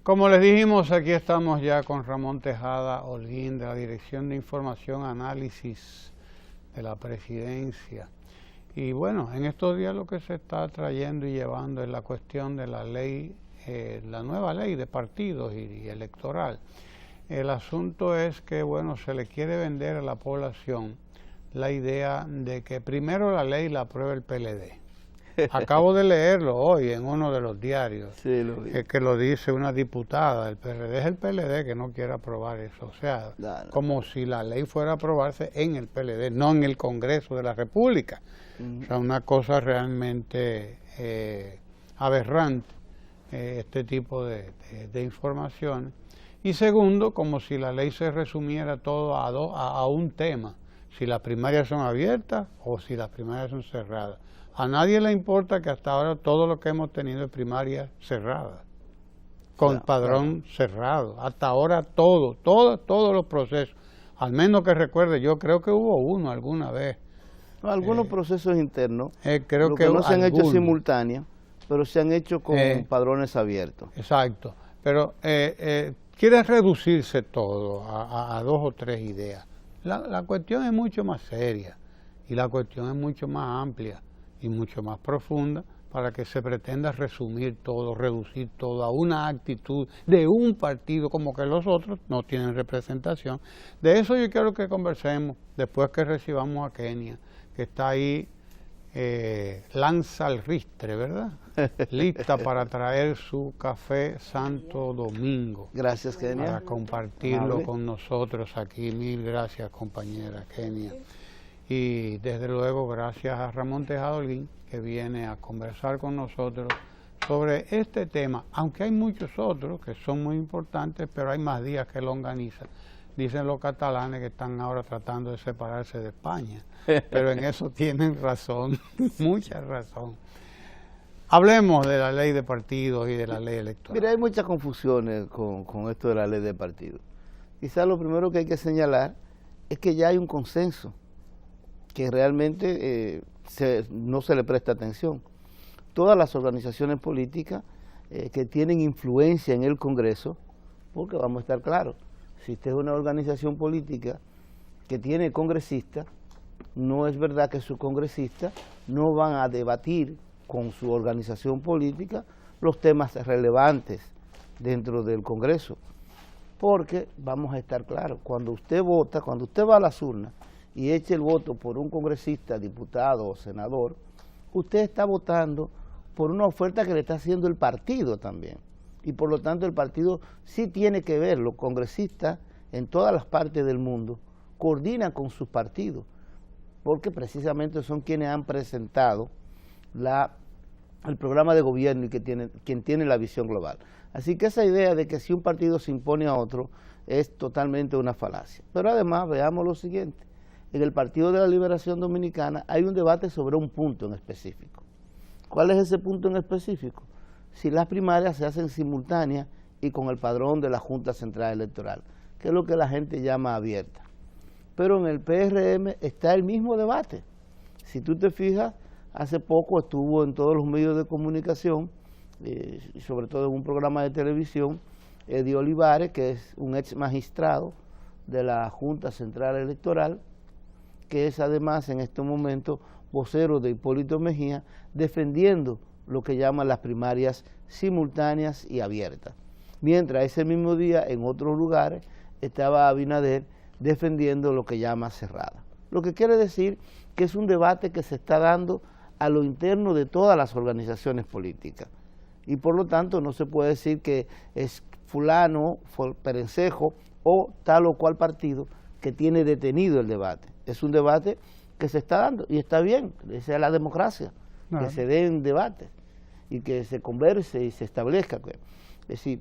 Como les dijimos, aquí estamos ya con Ramón Tejada Holguín de la Dirección de Información Análisis de la Presidencia. Y bueno, en estos días lo que se está trayendo y llevando es la cuestión de la ley, la nueva ley de partidos y electoral. El asunto es que, bueno, se le quiere vender a la población la idea de que primero la ley la apruebe el PLD. Acabo de leerlo hoy en uno de los diarios, sí, lo vi. Que lo dice una diputada del PLD. Es el PLD que no quiere aprobar eso, o sea, como si la ley fuera a aprobarse en el PLD, no en el Congreso de la República. O sea, una cosa realmente aberrante, este tipo de informaciones. Y segundo, como si la ley se resumiera todo a un tema, si las primarias son abiertas o si las primarias son cerradas. A nadie le importa que hasta ahora todo lo que hemos tenido es primarias cerradas, con padrón cerrado. Hasta ahora todos los procesos, al menos que recuerde, yo creo que hubo uno alguna vez. Algunos procesos internos, creo que no se han hecho simultáneos, pero se han hecho con padrones abiertos. Exacto, pero quiere reducirse todo a dos o tres ideas. La cuestión es mucho más seria y la cuestión es mucho más amplia y mucho más profunda para que se pretenda resumir todo, reducir todo a una actitud de un partido como que los otros no tienen representación. De eso yo quiero que conversemos después que recibamos a Kenia, que está ahí, lanza al ristre, ¿verdad? Lista para traer su café Santo Domingo. Gracias, Kenia. Para compartirlo con nosotros aquí. Mil gracias, compañera Kenia. Y desde luego gracias a Ramón Tejada Holguín, que viene a conversar con nosotros sobre este tema, aunque hay muchos otros que son muy importantes, pero hay más días que longaniza. Dicen los catalanes que están ahora tratando de separarse de España, pero en eso tienen razón, mucha razón. Hablemos de la ley de partidos y de la ley electoral. Mira, hay muchas confusiones con esto de la ley de partidos. Quizás lo primero que hay que señalar es que ya hay un consenso, que realmente no se le presta atención. Todas las organizaciones políticas que tienen influencia en el Congreso, porque vamos a estar claros, si usted es una organización política que tiene congresistas, no es verdad que sus congresistas no van a debatir con su organización política los temas relevantes dentro del Congreso. Porque, vamos a estar claros, cuando usted vota, cuando usted va a las urnas y eche el voto por un congresista, diputado o senador, usted está votando por una oferta que le está haciendo el partido también. Y por lo tanto el partido sí tiene que ver, los congresistas en todas las partes del mundo coordinan con sus partidos, porque precisamente son quienes han presentado el programa de gobierno y quien tiene la visión global. Así que esa idea de que si un partido se impone a otro es totalmente una falacia. Pero además veamos lo siguiente, en el Partido de la Liberación Dominicana hay un debate sobre un punto en específico. ¿Cuál es ese punto en específico? Si las primarias se hacen simultáneas y con el padrón de la Junta Central Electoral, que es lo que la gente llama abierta. Pero en el PRM está el mismo debate. Si tú te fijas, hace poco estuvo en todos los medios de comunicación, y sobre todo en un programa de televisión, Eddie Olivares, que es un ex magistrado de la Junta Central Electoral, que es además en este momento vocero de Hipólito Mejía, defendiendo lo que llaman las primarias simultáneas y abiertas. Mientras ese mismo día en otros lugares estaba Abinader defendiendo lo que llama cerrada. Lo que quiere decir que es un debate que se está dando a lo interno de todas las organizaciones políticas. Y por lo tanto no se puede decir que es fulano, perencejo o tal o cual partido que tiene detenido el debate. Es un debate que se está dando y está bien, esa es la democracia, que se den debates y que se converse y se establezca. Es decir,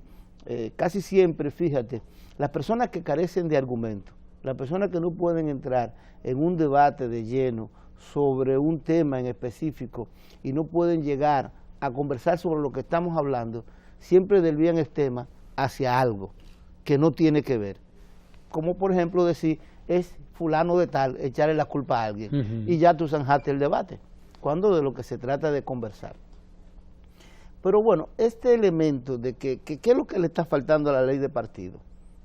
casi siempre, fíjate, las personas que carecen de argumentos, las personas que no pueden entrar en un debate de lleno sobre un tema en específico y no pueden llegar a conversar sobre lo que estamos hablando, siempre desvían el tema hacia algo que no tiene que ver. Como por ejemplo decir, es fulano de tal, echarle la culpa a alguien y ya tú zanjaste el debate, cuando de lo que se trata de conversar. Pero bueno, este elemento de ¿qué es lo que le está faltando a la ley de partido?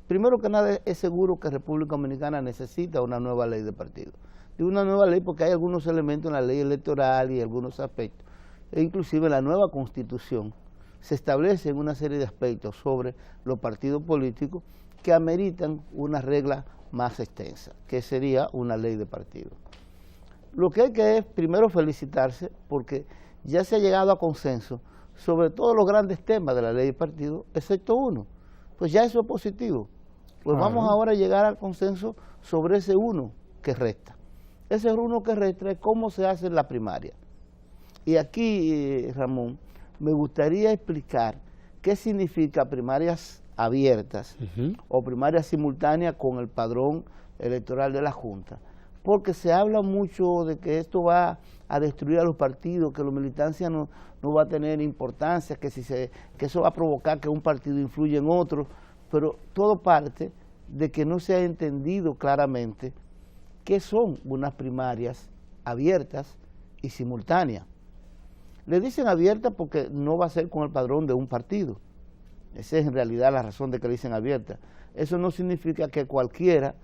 Primero que nada, es seguro que República Dominicana necesita una nueva ley de partido. Digo una nueva ley porque hay algunos elementos en la ley electoral y algunos aspectos, e inclusive en la nueva Constitución se establecen una serie de aspectos sobre los partidos políticos que ameritan una regla más extensa, que sería una ley de partido. Lo que hay que es primero felicitarse porque ya se ha llegado a consenso sobre todos los grandes temas de la ley de partido, excepto uno. Pues ya eso es positivo. Pues vamos ahora a llegar al consenso sobre ese uno que resta. Ese uno que resta es cómo se hace la primaria. Y aquí, Ramón, me gustaría explicar qué significa primarias abiertas o primarias simultáneas con el padrón electoral de la Junta. Porque se habla mucho de que esto va a destruir a los partidos, que la militancia no va a tener importancia, que eso va a provocar que un partido influya en otro, pero todo parte de que no se ha entendido claramente qué son unas primarias abiertas y simultáneas. Le dicen abiertas porque no va a ser con el padrón de un partido. Esa es en realidad la razón de que le dicen abiertas. Eso no significa que cualquiera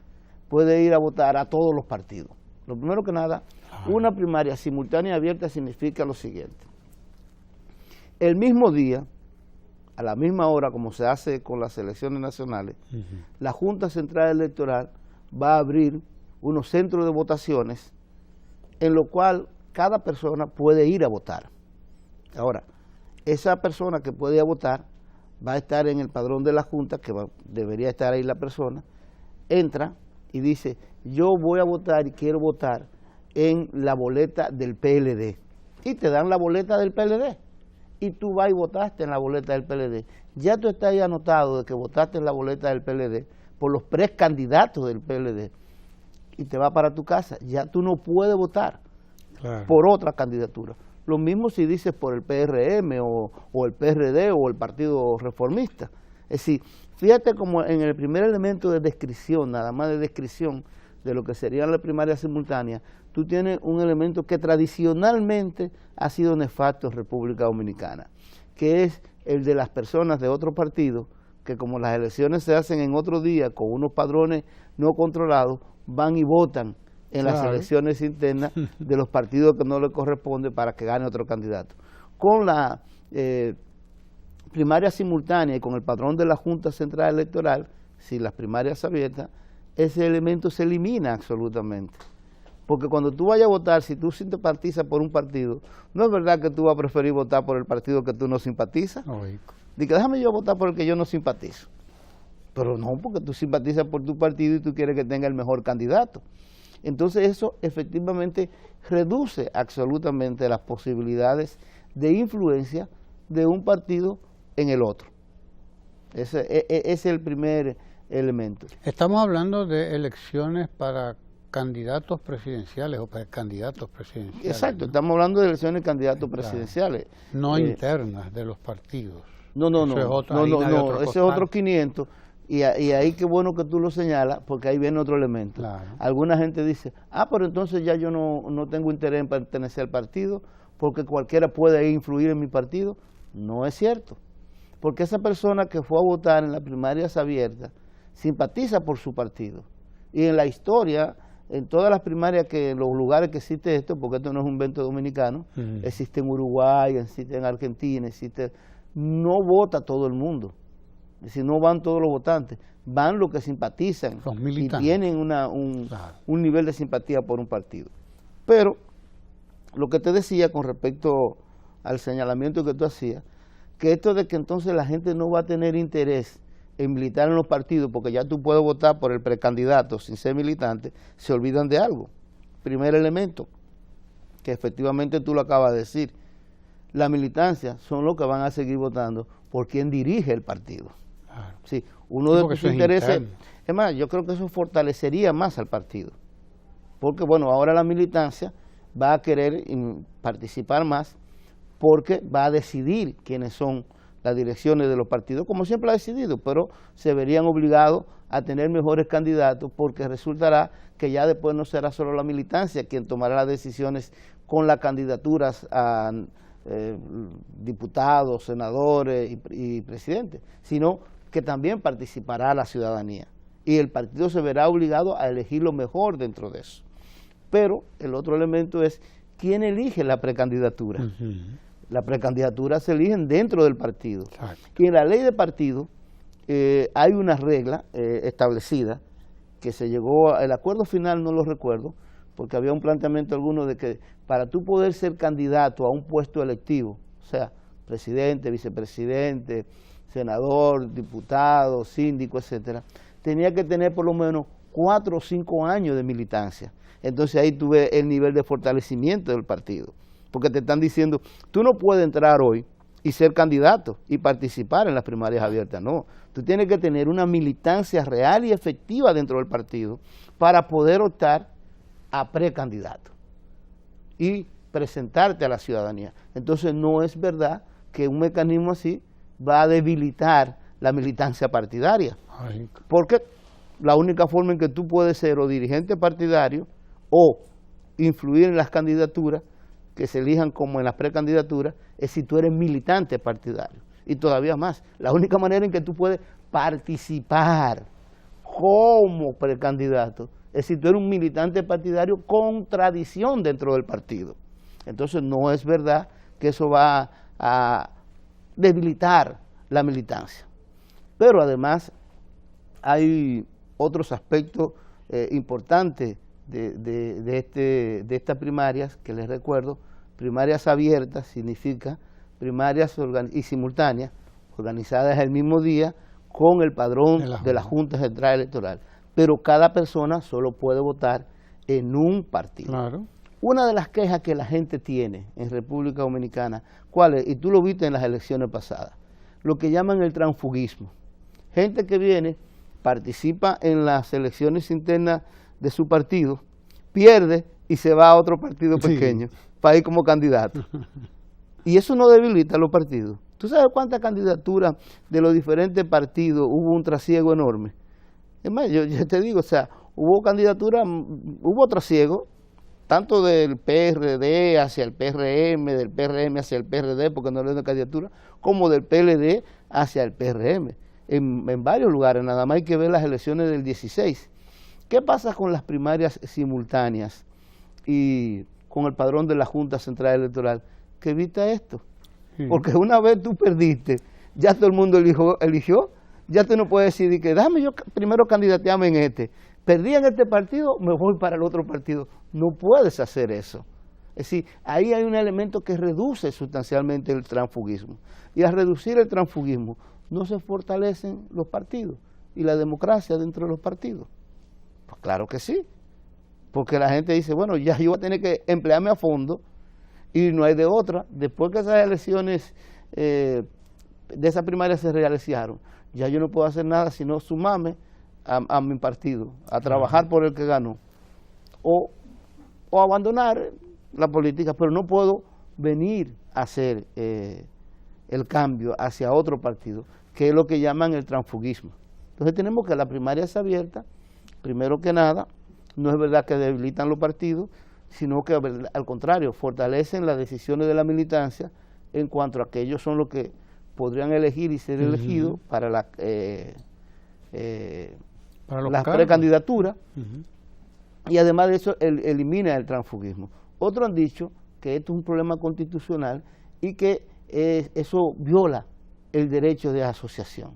puede ir a votar a todos los partidos. Lo primero que nada, una primaria simultánea y abierta significa lo siguiente. El mismo día, a la misma hora como se hace con las elecciones nacionales, la Junta Central Electoral va a abrir unos centros de votaciones en lo cual cada persona puede ir a votar. Ahora, esa persona que puede ir a votar va a estar en el padrón de la Junta, que debería estar ahí la persona, entra y dice, yo voy a votar y quiero votar en la boleta del PLD. Y te dan la boleta del PLD. Y tú vas y votaste en la boleta del PLD. Ya tú estás ahí anotado de que votaste en la boleta del PLD por los precandidatos del PLD. Y te vas para tu casa. Ya tú no puedes votar por otra candidatura. Lo mismo si dices por el PRM o el PRD o el Partido Reformista. Es decir, fíjate como en el primer elemento de descripción, nada más de descripción de lo que serían las primarias simultáneas, tú tienes un elemento que tradicionalmente ha sido nefasto en República Dominicana, que es el de las personas de otro partido, que como las elecciones se hacen en otro día con unos padrones no controlados, van y votan en las elecciones internas de los partidos que no les corresponde para que gane otro candidato. Con la primaria simultánea y con el padrón de la Junta Central Electoral, si las primarias abiertas, ese elemento se elimina absolutamente. Porque cuando tú vayas a votar, si tú simpatizas por un partido, no es verdad que tú vas a preferir votar por el partido que tú no simpatizas. Dice, déjame yo votar por el que yo no simpatizo. Pero no, porque tú simpatizas por tu partido y tú quieres que tenga el mejor candidato. Entonces eso efectivamente reduce absolutamente las posibilidades de influencia de un partido en el otro. Ese es el primer elemento. Estamos hablando de elecciones para candidatos presidenciales o precandidatos presidenciales. Exacto, ¿no? Estamos hablando de elecciones de candidatos presidenciales. No internas de los partidos. No, ese es otro 500. Y ahí qué bueno que tú lo señalas, porque ahí viene otro elemento. Alguna gente dice, pero entonces ya yo no tengo interés en pertenecer al partido, porque cualquiera puede influir en mi partido. No es cierto, porque esa persona que fue a votar en las primarias abiertas simpatiza por su partido. Y en la historia, en todas las primarias, en los lugares que existe esto, porque esto no es un invento dominicano, existe en Uruguay, existe en Argentina, no vota todo el mundo. Es decir, no van todos los votantes, van los que simpatizan y tienen un nivel de simpatía por un partido. Pero lo que te decía con respecto al señalamiento que tú hacías, que esto de que entonces la gente no va a tener interés en militar en los partidos, porque ya tú puedes votar por el precandidato sin ser militante, se olvidan de algo. Primer elemento, que efectivamente tú lo acabas de decir, la militancia son los que van a seguir votando por quien dirige el partido. Sí, uno de tus intereses, es más, yo creo que eso fortalecería más al partido, porque bueno, ahora la militancia va a querer participar más, porque va a decidir quiénes son las direcciones de los partidos, como siempre ha decidido, pero se verían obligados a tener mejores candidatos, porque resultará que ya después no será solo la militancia quien tomará las decisiones con las candidaturas diputados, senadores y presidentes, sino que también participará la ciudadanía. Y el partido se verá obligado a elegir lo mejor dentro de eso. Pero el otro elemento es, ¿quién elige la precandidatura? La precandidatura se eligen dentro del partido. Y en la ley de partido hay una regla establecida que se llegó, el acuerdo final no lo recuerdo, porque había un planteamiento alguno de que para tú poder ser candidato a un puesto electivo, o sea, presidente, vicepresidente, senador, diputado, síndico, etcétera, tenía que tener por lo menos 4 o 5 años de militancia. Entonces ahí tuve el nivel de fortalecimiento del partido, porque te están diciendo, tú no puedes entrar hoy y ser candidato y participar en las primarias abiertas, no. Tú tienes que tener una militancia real y efectiva dentro del partido para poder optar a precandidato y presentarte a la ciudadanía. Entonces no es verdad que un mecanismo así va a debilitar la militancia partidaria, porque la única forma en que tú puedes ser o dirigente partidario o influir en las candidaturas que se elijan como en las precandidaturas es si tú eres militante partidario. Y todavía más, la única manera en que tú puedes participar como precandidato es si tú eres un militante partidario con tradición dentro del partido. Entonces no es verdad que eso va a debilitar la militancia. Pero además hay otros aspectos importantes de estas primarias que les recuerdo. Primarias abiertas significa primarias y simultáneas, organizadas el mismo día con el padrón de la Junta Central Electoral. Pero cada persona solo puede votar en un partido. Claro. Una de las quejas que la gente tiene en República Dominicana, ¿cuál es? Y tú lo viste en las elecciones pasadas, lo que llaman el transfugismo. Gente que viene, participa en las elecciones internas de su partido, pierde y se va a otro partido pequeño para ir como candidato. Y eso no debilita a los partidos. ¿Tú sabes cuántas candidaturas de los diferentes partidos hubo un trasiego enorme? Es más, yo te digo, o sea, hubo candidaturas, hubo trasiego, tanto del PRD hacia el PRM, del PRM hacia el PRD, porque no le dan candidatura, como del PLD hacia el PRM. En varios lugares, nada más hay que ver las elecciones del 16. ¿Qué pasa con las primarias simultáneas y con el padrón de la Junta Central Electoral? Que evita esto. Porque una vez tú perdiste, ya todo el mundo eligió, ya tú no puedes decir que déjame yo primero candidatearme en este. Perdí en este partido, me voy para el otro partido. No puedes hacer eso. Es decir, ahí hay un elemento que reduce sustancialmente el transfugismo. Y al reducir el transfugismo, no se fortalecen los partidos y la democracia dentro de los partidos. Pues claro que sí. Porque la gente dice, bueno, ya yo voy a tener que emplearme a fondo y no hay de otra. Después que esas elecciones de esa primaria se realizaron, ya yo no puedo hacer nada sino sumarme a mi partido, a trabajar por el que ganó, o abandonar la política, pero no puedo venir a hacer el cambio hacia otro partido, que es lo que llaman el transfugismo. Entonces tenemos que la primaria sea abierta, primero que nada, no es verdad que debilitan los partidos, sino que al contrario, fortalecen las decisiones de la militancia en cuanto a que ellos son los que podrían elegir y ser elegidos para la precandidatura, y además de eso elimina el transfugismo. Otros han dicho que esto es un problema constitucional y que eso viola el derecho de asociación.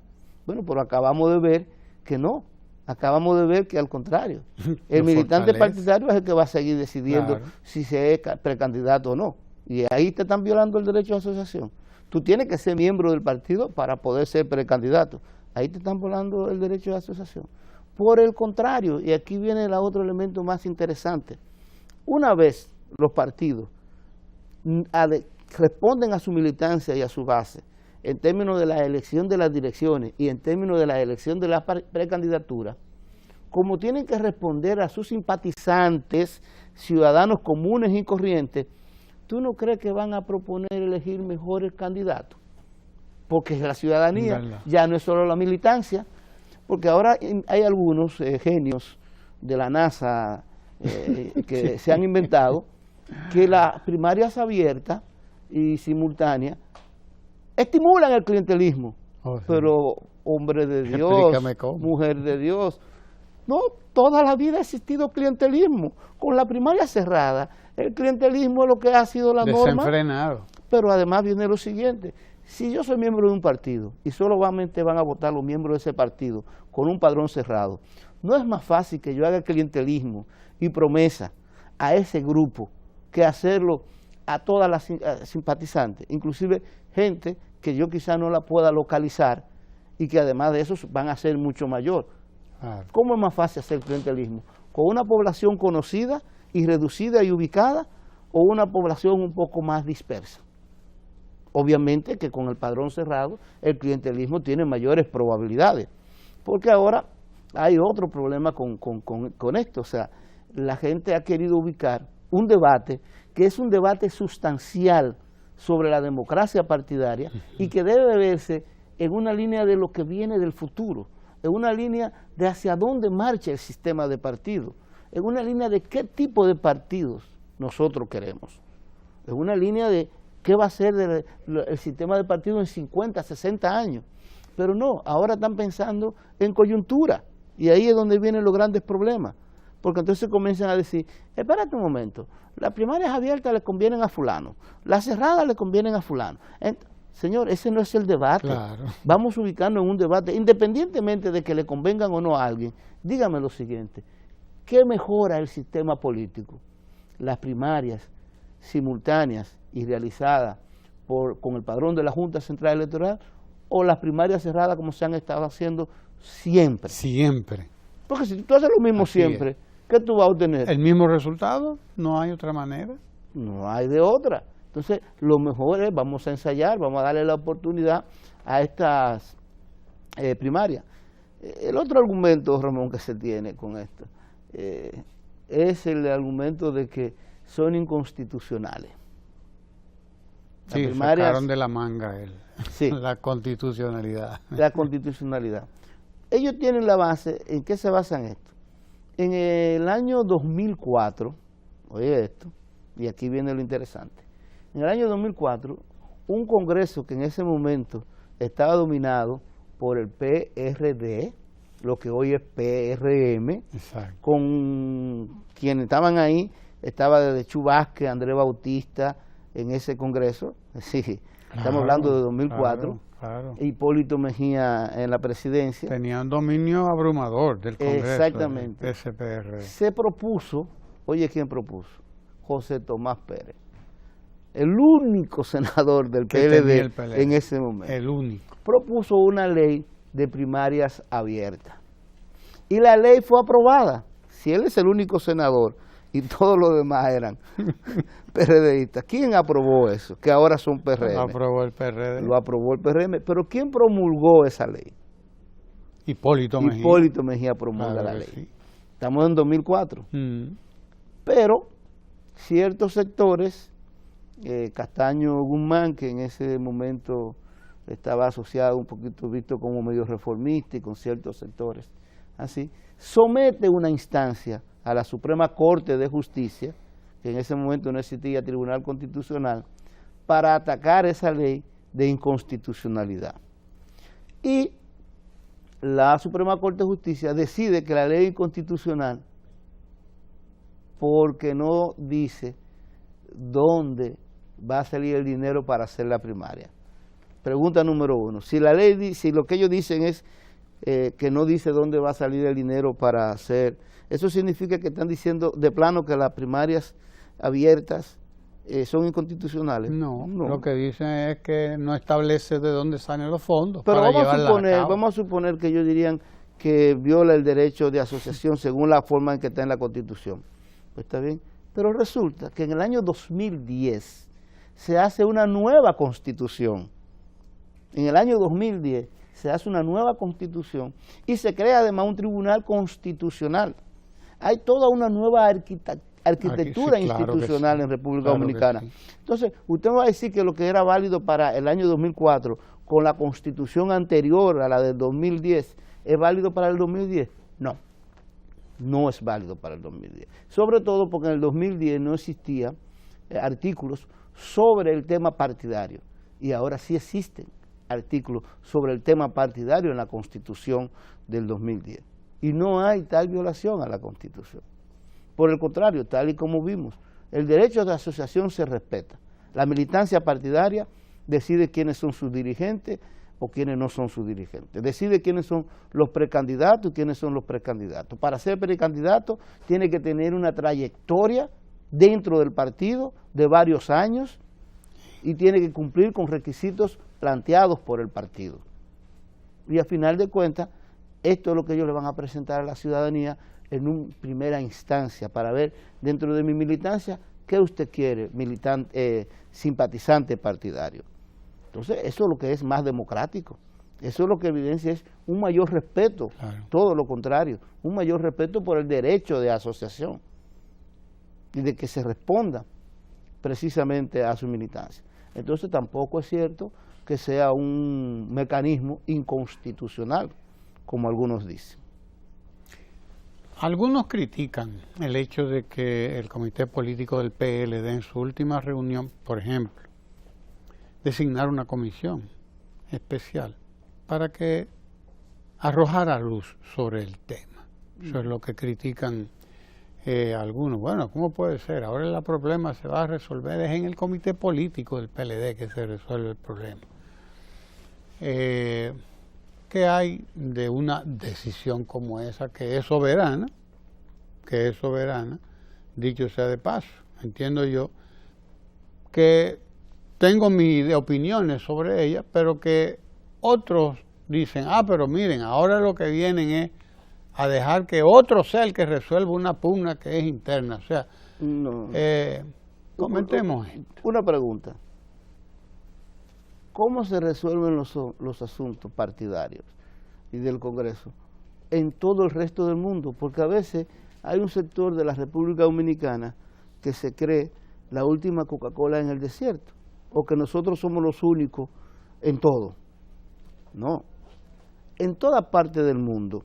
Bueno, pero acabamos de ver que no, acabamos de ver que al contrario, el militante partidario es el que va a seguir decidiendo si se es precandidato o no, y ahí te están violando el derecho de asociación. Tú tienes que ser miembro del partido para poder ser precandidato, ahí te están violando el derecho de asociación. Por el contrario, y aquí viene el otro elemento más interesante, una vez los partidos responden a su militancia y a su base en términos de la elección de las direcciones y en términos de la elección de la precandidatura, como tienen que responder a sus simpatizantes, ciudadanos comunes y corrientes, ¿tú no crees que van a proponer elegir mejores candidatos? Porque la ciudadanía ya no es solo la militancia, porque ahora hay algunos genios de la NASA que se han inventado que las primarias abiertas y simultánea, estimulan el clientelismo. Sí. Pero hombre de Dios, mujer de Dios, no, toda la vida ha existido clientelismo. Con la primaria cerrada, el clientelismo es lo que ha sido la norma. Desenfrenado. Pero además viene lo siguiente: si yo soy miembro de un partido y solamente van a votar los miembros de ese partido con un padrón cerrado, ¿no es más fácil que yo haga clientelismo y promesa a ese grupo que hacerlo a todas las simpatizantes, inclusive gente que yo quizá no la pueda localizar y que además de eso van a ser mucho mayor? ¿Cómo es más fácil hacer clientelismo? ¿Con una población conocida y reducida y ubicada, o una población un poco más dispersa? Obviamente que con el padrón cerrado el clientelismo tiene mayores probabilidades, porque ahora hay otro problema con esto. O sea, la gente ha querido ubicar un debate que es un debate sustancial sobre la democracia partidaria y que debe verse en una línea de lo que viene del futuro, en una línea de hacia dónde marcha el sistema de partidos, en una línea de qué tipo de partidos nosotros queremos, en una línea de qué va a ser el sistema de partidos en 50, 60 años. Pero no, ahora están pensando en coyuntura, y ahí es donde vienen los grandes problemas, porque entonces comienzan a decir, espérate un momento, las primarias abiertas le convienen a fulano, las cerradas le convienen a fulano. Señor, ese no es el debate. Claro. Vamos a ubicarnos en un debate, independientemente de que le convengan o no a alguien. Dígame lo siguiente: ¿qué mejora el sistema político? Las primarias simultáneas y realizadas con el padrón de la Junta Central Electoral, o las primarias cerradas como se han estado haciendo siempre. Siempre. Porque si tú haces lo mismo así siempre, ¿qué tú vas a obtener? ¿El mismo resultado? ¿No hay otra manera? No hay de otra. Entonces, lo mejor es, vamos a ensayar, vamos a darle la oportunidad a estas primarias. El otro argumento, Ramón, que se tiene con esto, es el argumento de que son inconstitucionales. Sí, sacaron de la manga la constitucionalidad. La constitucionalidad. Ellos tienen la base. ¿En qué se basan esto? En el año 2004, oye esto, y aquí viene lo interesante. En el año 2004, un Congreso que en ese momento estaba dominado por el PRD, lo que hoy es PRM, exacto, con quienes estaban ahí, estaba desde Chu Vázquez, Andrés Bautista en ese Congreso, sí, claro, estamos hablando de 2004, claro. Hipólito Mejía en la presidencia. Tenía un dominio abrumador del Congreso. Exactamente. De ese PRD. Se propuso, oye, ¿quién propuso? José Tomás Pérez, el único senador del PLD en ese momento. El único. Propuso una ley de primarias abiertas. Y la ley fue aprobada. Si él es el único senador y todos los demás eran PRDistas, ¿quién aprobó eso? Que ahora son PRM. Lo aprobó el PRD. Lo aprobó el PRM. Pero ¿quién promulgó esa ley? Hipólito Mejía. Hipólito Mejía promulga la ley. Sí. Estamos en 2004. Pero ciertos sectores, Castaño Guzmán, que en ese momento estaba asociado un poquito visto como medio reformista y con ciertos sectores así, somete una instancia a la Suprema Corte de Justicia, que en ese momento no existía Tribunal Constitucional, para atacar esa ley de inconstitucionalidad. Y la Suprema Corte de Justicia decide que la ley es inconstitucional porque no dice dónde va a salir el dinero para hacer la primaria. Pregunta número 1. Si la ley, si lo que ellos dicen es que no dice dónde va a salir el dinero para hacer, eso significa que están diciendo de plano que las primarias abiertas son inconstitucionales. No, lo que dicen es que no establece de dónde salen los fondos. Pero vamos a suponer que ellos dirían que viola el derecho de asociación según la forma en que está en la Constitución. Pues está bien. Pero resulta que en el año 2010 se hace una nueva Constitución. En el año 2010 se hace una nueva Constitución y se crea además un Tribunal Constitucional. Hay toda una nueva arquitectura institucional en República Dominicana. Entonces, usted me va a decir que lo que era válido para el año 2004 con la Constitución anterior a la del 2010 es válido para el 2010. No, no es válido para el 2010. Sobre todo porque en el 2010 no existían artículos sobre el tema partidario. Y ahora sí existen artículos sobre el tema partidario en la Constitución del 2010. Y no hay tal violación a la Constitución. Por el contrario, tal y como vimos, el derecho de asociación se respeta. La militancia partidaria decide quiénes son sus dirigentes o quiénes no son sus dirigentes. Decide quiénes son los precandidatos y quiénes son los precandidatos. Para ser precandidato tiene que tener una trayectoria dentro del partido de varios años y tiene que cumplir con requisitos planteados por el partido. Y a final de cuentas, esto es lo que ellos le van a presentar a la ciudadanía en una primera instancia para ver dentro de mi militancia qué usted quiere, militante, simpatizante partidario. Entonces, eso es lo que es más democrático. Eso es lo que evidencia es un mayor respeto, claro. Todo lo contrario, un mayor respeto por el derecho de asociación y de que se responda precisamente a su militancia. Entonces, tampoco es cierto que sea un mecanismo inconstitucional, como algunos dicen. Algunos critican el hecho de que el comité político del PLD en su última reunión, por ejemplo, designar una comisión especial para que arrojara luz sobre el tema. Eso es lo que critican algunos. Bueno, ¿cómo puede ser? Ahora el problema se va a resolver, es en el comité político del PLD que se resuelve el problema. ¿Qué hay de una decisión como esa que es soberana? Dicho sea de paso, entiendo yo que tengo mis opiniones sobre ella, pero que otros dicen, pero miren, ahora lo que vienen es a dejar que otro sea el que resuelva una pugna que es interna. O sea, comentemos esto. Una pregunta. ¿Cómo se resuelven los asuntos partidarios y del Congreso en todo el resto del mundo? Porque a veces hay un sector de la República Dominicana que se cree la última Coca-Cola en el desierto, o que nosotros somos los únicos en todo. No. En toda parte del mundo,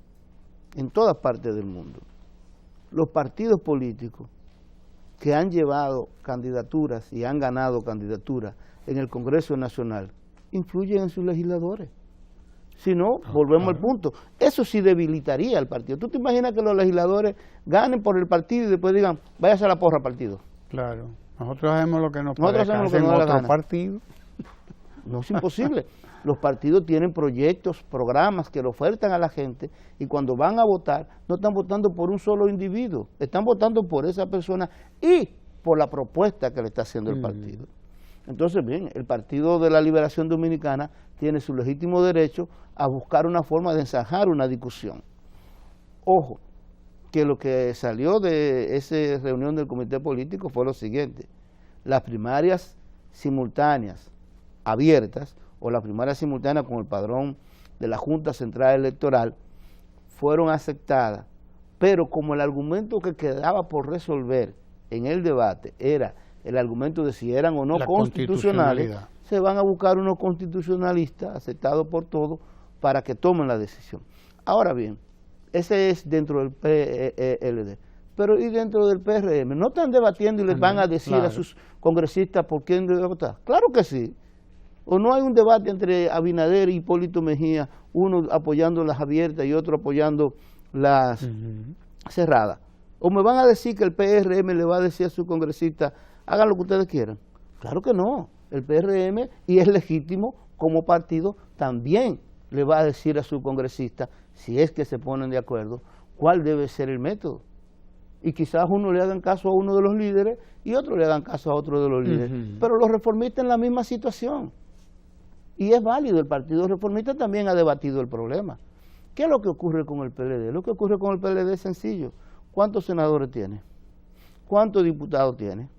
los partidos políticos que han llevado candidaturas y han ganado candidaturas en el Congreso Nacional influyen en sus legisladores. Si no, volvemos al punto. Eso sí debilitaría al partido. ¿Tú te imaginas que los legisladores ganen por el partido y después digan, váyase a la porra al partido? Claro. Nosotros sabemos lo que nos parezca en otro partido. No, es imposible. Los partidos tienen proyectos, programas que le ofertan a la gente y cuando van a votar, no están votando por un solo individuo, están votando por esa persona y por la propuesta que le está haciendo el partido. Entonces, bien, el Partido de la Liberación Dominicana tiene su legítimo derecho a buscar una forma de zanjar una discusión. Ojo, que lo que salió de esa reunión del comité político fue lo siguiente: las primarias simultáneas abiertas o las primarias simultáneas con el padrón de la Junta Central Electoral fueron aceptadas, pero como el argumento que quedaba por resolver en el debate era el argumento de si eran o no constitucionales, se van a buscar unos constitucionalistas aceptados por todos para que tomen la decisión. Ahora bien, ese es dentro del PLD, pero ¿y dentro del PRM? ¿No están debatiendo y les van a decir a sus congresistas por quién debe votar? Claro que sí. ¿O no hay un debate entre Abinader y Hipólito Mejía, uno apoyando las abiertas y otro apoyando las cerradas? ¿O me van a decir que el PRM le va a decir a sus congresistas, hagan lo que ustedes quieran? Claro que no. El PRM, y es legítimo como partido, también le va a decir a su congresista, si es que se ponen de acuerdo, cuál debe ser el método. Y quizás uno le hagan caso a uno de los líderes y otro le hagan caso a otro de los líderes. Pero los reformistas en la misma situación. Y es válido, el Partido Reformista también ha debatido el problema. ¿Qué es lo que ocurre con el PLD? Lo que ocurre con el PLD es sencillo. ¿Cuántos senadores tiene? ¿Cuántos diputados tiene?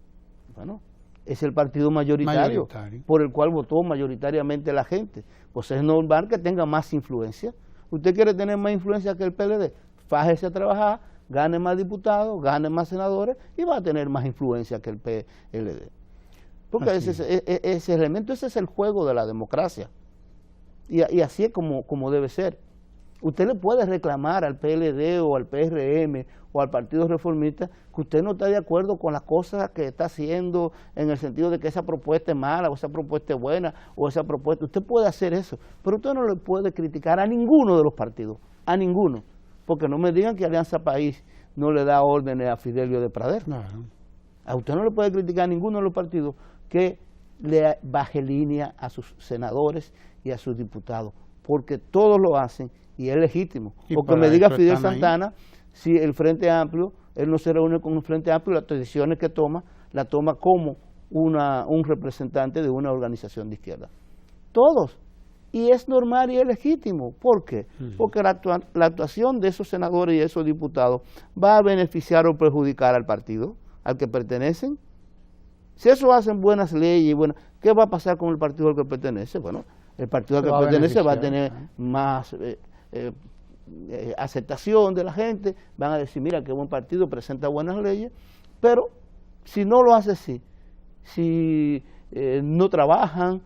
Bueno, es el partido mayoritario por el cual votó mayoritariamente la gente. Pues es normal que tenga más influencia. ¿Usted quiere tener más influencia que el PLD? Fájese a trabajar, gane más diputados, gane más senadores y va a tener más influencia que el PLD. Porque ese elemento, ese es el juego de la democracia. Y así es como debe ser. usted le puede reclamar al PLD o al PRM o al Partido Reformista que usted no está de acuerdo con las cosas que está haciendo, en el sentido de que esa propuesta es mala o esa propuesta es buena o esa propuesta, usted puede hacer eso, pero usted no le puede criticar a ninguno de los partidos, a ninguno, porque no me digan que Alianza País no le da órdenes a Fidelio de Pradera. Claro. A usted no le puede criticar a ninguno de los partidos que le baje línea a sus senadores y a sus diputados, porque todos lo hacen y es legítimo. Porque me diga Fidel Santana, si el Frente Amplio, él no se reúne con el Frente Amplio, las decisiones que toma, la toma como un representante de una organización de izquierda. Todos. Y es normal y es legítimo. ¿Por qué? Porque la actuación de esos senadores y esos diputados va a beneficiar o perjudicar al partido al que pertenecen. Si eso hacen buenas leyes, ¿qué va a pasar con el partido al que pertenece? Bueno, el partido al que pertenece va a tener más aceptación de la gente, van a decir, mira, qué buen partido, presenta buenas leyes, pero si no lo hace así, si no trabajan,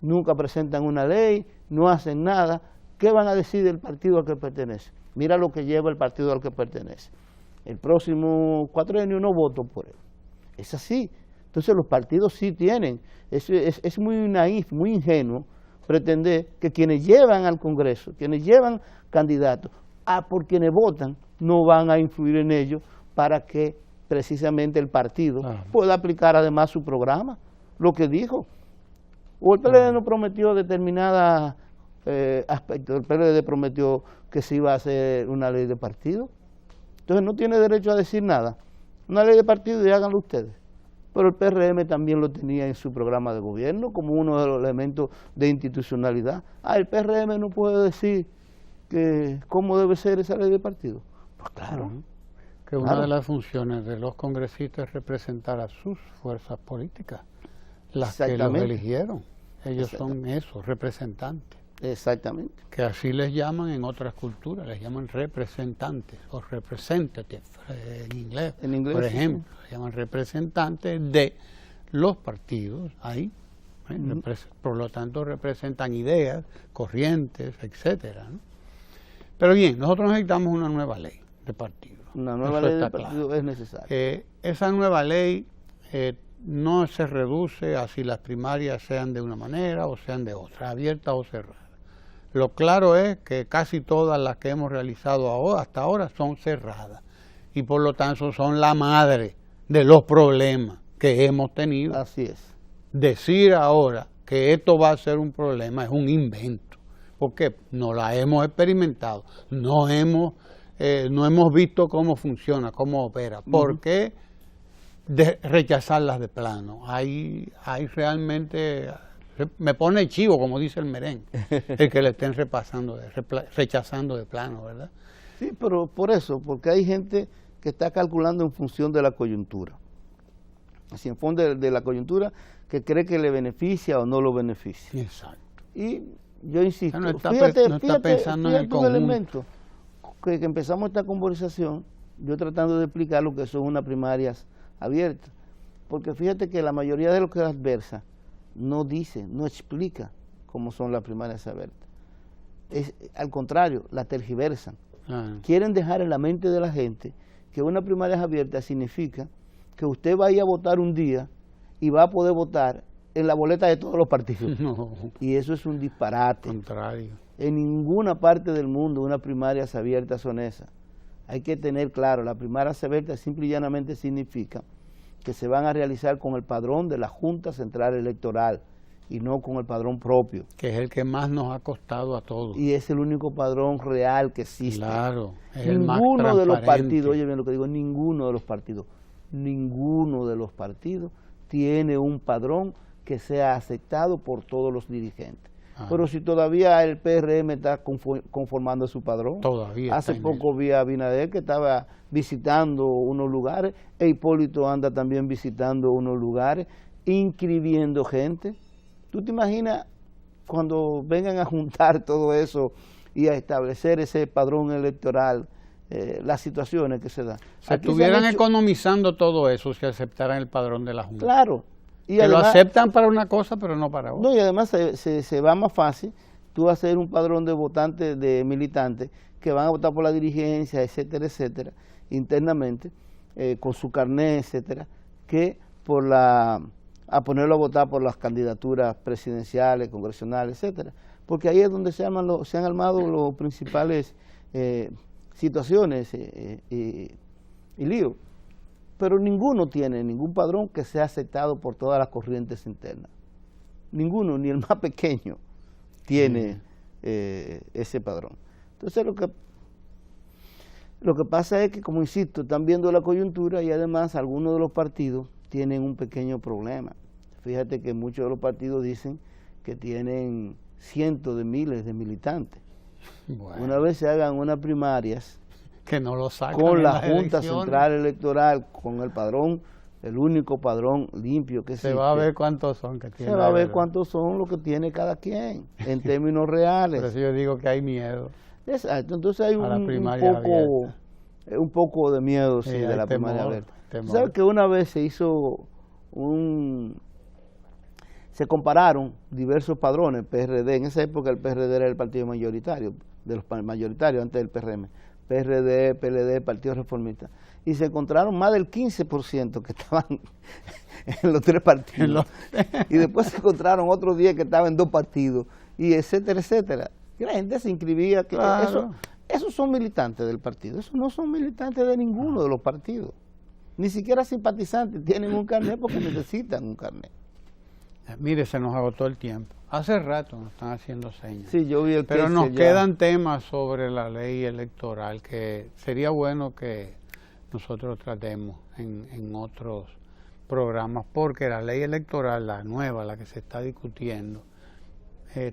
nunca presentan una ley, no hacen nada, ¿qué van a decir del partido al que pertenece? Mira lo que lleva el partido al que pertenece. El próximo cuatrienio no voto por él. Es así. Entonces los partidos sí tienen, es muy naif, muy ingenuo pretender que quienes llevan al Congreso, quienes llevan candidatos, por quienes votan, no van a influir en ellos para que precisamente el partido pueda aplicar además su programa, lo que dijo. O el PLD no prometió determinadas aspectos, el PLD prometió que se iba a hacer una ley de partido, entonces no tiene derecho a decir nada. Una ley de partido y háganlo ustedes. Pero el PRM también lo tenía en su programa de gobierno como uno de los elementos de institucionalidad. El PRM no puede decir que cómo debe ser esa ley de partido. Pues claro. Que una de las funciones de los congresistas es representar a sus fuerzas políticas, las que los eligieron. Ellos son esos, representantes. Exactamente. Que así les llaman en otras culturas, les llaman representantes o representative en inglés, por ejemplo, les llaman representantes de los partidos ahí, por lo tanto representan ideas, corrientes, etcétera, ¿no? Pero bien, nosotros necesitamos una nueva ley de partido. Una nueva ley de partido es necesaria. Esa nueva ley no se reduce a si las primarias sean de una manera o sean de otra, abierta o cerrada. Lo claro es que casi todas las que hemos realizado hasta ahora son cerradas y por lo tanto son la madre de los problemas que hemos tenido. Así es. Decir ahora que esto va a ser un problema es un invento, porque no la hemos experimentado, no hemos visto cómo funciona, cómo opera. ¿Por qué rechazarlas de plano? Hay realmente... Me pone chivo, como dice el merengue, el que le estén rechazando de plano, ¿verdad? Sí, pero por eso, porque hay gente que está calculando en función de la coyuntura. Así, en función de la coyuntura, que cree que le beneficia o no lo beneficia. Exacto. Y yo insisto, no está pensando en el conjunto. Elemento que empezamos esta conversación, yo tratando de explicar lo que son unas primarias abiertas. Porque fíjate que la mayoría de los que adversa no dice, no explica cómo son las primarias abiertas. Al contrario, las tergiversan. Quieren dejar en la mente de la gente que una primaria abierta significa que usted va a ir a votar un día y va a poder votar en la boleta de todos los partidos. No. Y eso es un disparate. Contrario. En ninguna parte del mundo unas primarias abiertas son esas. Hay que tener claro, las primarias abiertas simple y llanamente significa que se van a realizar con el padrón de la Junta Central Electoral y no con el padrón propio. Que es el que más nos ha costado a todos. Y es el único padrón real que existe. Claro, es ninguno el más transparente. De los partidos, oye bien lo que digo, ninguno de los partidos tiene un padrón que sea aceptado por todos los dirigentes. Pero si todavía el PRM está conformando su padrón, todavía hace poco vi a Abinader que estaba visitando unos lugares, e Hipólito anda también visitando unos lugares, inscribiendo gente. ¿Tú te imaginas cuando vengan a juntar todo eso y a establecer ese padrón electoral, las situaciones que se dan? Se estuvieran economizando todo eso si aceptaran el padrón de la Junta. Claro. Y que además, lo aceptan para una cosa, pero no para otra. No, y además se va más fácil. tú hacer un padrón de votantes, de militantes, que van a votar por la dirigencia, etcétera, etcétera, internamente, con su carnet, etcétera, que a ponerlo a votar por las candidaturas presidenciales, congresionales, etcétera. Porque ahí es donde se han armado los principales situaciones y líos. Pero ninguno tiene ningún padrón que sea aceptado por todas las corrientes internas. Ninguno, ni el más pequeño, tiene ese padrón. Entonces lo que pasa es que, como insisto, están viendo la coyuntura y además algunos de los partidos tienen un pequeño problema. Fíjate que muchos de los partidos dicen que tienen cientos de miles de militantes. Bueno. Una vez se hagan unas primarias que no lo sacan con la Junta Central Electoral, con el padrón, el único padrón limpio que existe. Se va a ver cuántos son que tiene. Se va a ver cuántos son los que tiene cada quien, en términos reales. Por eso yo digo que hay miedo. Exacto, entonces hay un poco de miedo sí, de la primaria abierta. ¿Sabes que una vez se hizo se compararon diversos padrones, PRD, en esa época el PRD era el partido mayoritario, de los mayoritarios antes del PRM, PRD, PLD, Partido Reformista, y se encontraron más del 15% que estaban en los tres partidos, y después se encontraron otros 10 que estaban en 2 partidos, y etcétera, etcétera. Y la gente se inscribía, que claro. Esos son militantes del partido, esos no son militantes de ninguno de los partidos, ni siquiera simpatizantes, tienen un carnet porque necesitan un carnet. Mire, se nos agotó el tiempo. Hace rato nos están haciendo señas. Sí, yo vi el pero nos quedan temas sobre la ley electoral que sería bueno que nosotros tratemos en otros programas, porque la ley electoral, la nueva, la que se está discutiendo,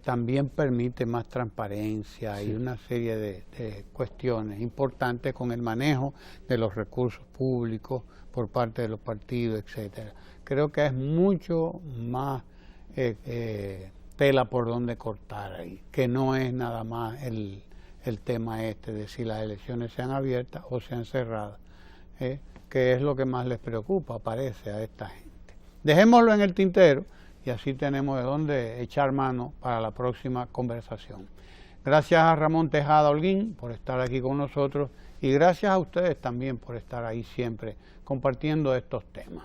también permite más transparencia y una serie de cuestiones importantes con el manejo de los recursos públicos por parte de los partidos, etcétera. Creo que es mucho más tela por donde cortar ahí, que no es nada más el tema de si las elecciones sean abiertas o sean cerradas, que es lo que más les preocupa, parece, a esta gente. Dejémoslo en el tintero y así tenemos de dónde echar mano para la próxima conversación. Gracias a Ramón Tejada Holguín por estar aquí con nosotros y gracias a ustedes también por estar ahí siempre compartiendo estos temas.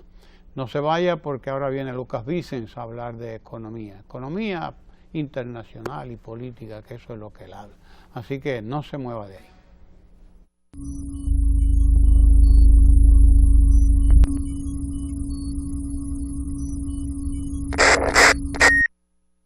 No se vaya porque ahora viene Lucas Vicens a hablar de economía internacional y política, que eso es lo que él habla. Así que no se mueva de ahí.